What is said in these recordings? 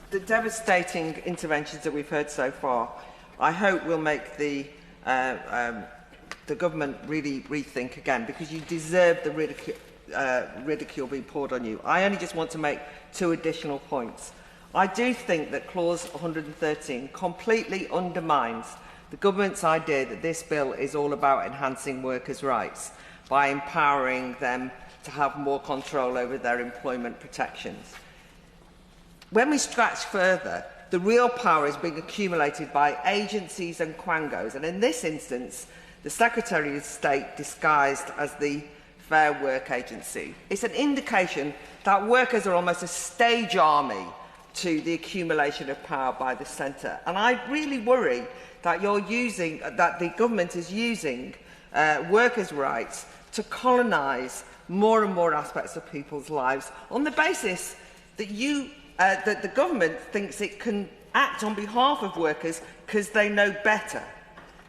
The devastating interventions that we've heard so far, I hope will make the government really rethink again, because you deserve the ridicule being poured on you. I only just want to make two additional points. I do think that clause 113 completely undermines the government's idea that this bill is all about enhancing workers' rights by empowering them to have more control over their employment protections. When we scratch further, the real power is being accumulated by agencies and quangos, and in this instance, the Secretary of State disguised as the Fair Work Agency. It's an indication that workers are almost a stage army to the accumulation of power by the centre. And I really worry that the government is using workers' rights to colonise more and more aspects of people's lives on the basis that that the government thinks it can act on behalf of workers because they know better.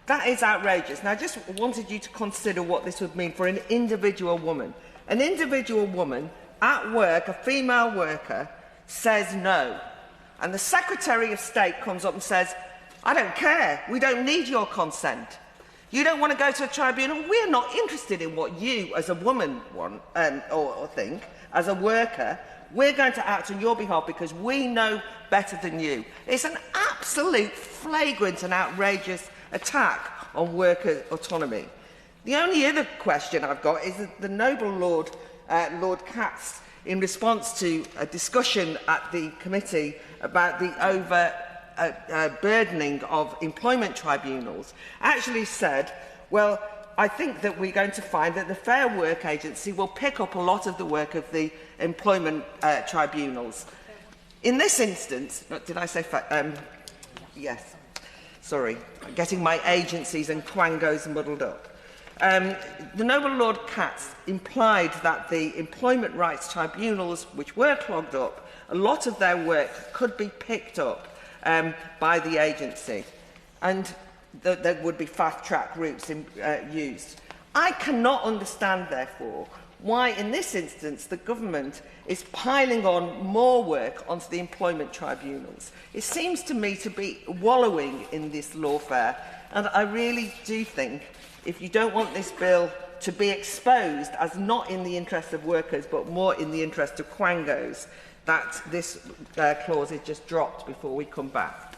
That is outrageous. Now, I just wanted you to consider what this would mean for an individual woman. An individual woman at work, a female worker, says no. And the Secretary of State comes up and says, I don't care, we don't need your consent. You don't want to go to a tribunal? We're not interested in what you, as a woman, want or think. As a worker, we're going to act on your behalf because we know better than you. It's an absolute flagrant and outrageous attack on worker autonomy. The only other question I've got is that the noble Lord, Lord Katz, in response to a discussion at the committee about the burdening of employment tribunals, actually said, well, I think that we're going to find that the Fair Work Agency will pick up a lot of the work of the employment tribunals. In this instance, did I say yes, sorry, I'm getting my agencies and quangos muddled up. The noble Lord Katz implied that the employment rights tribunals, which were clogged up, a lot of their work could be picked up by the agency, and that there would be fast-track routes used. I cannot understand, therefore, why in this instance the government is piling on more work onto the employment tribunals. It seems to me to be wallowing in this lawfare, and I really do think if you don't want this bill to be exposed as not in the interest of workers but more in the interest of quangos, that this clause is just dropped before we come back.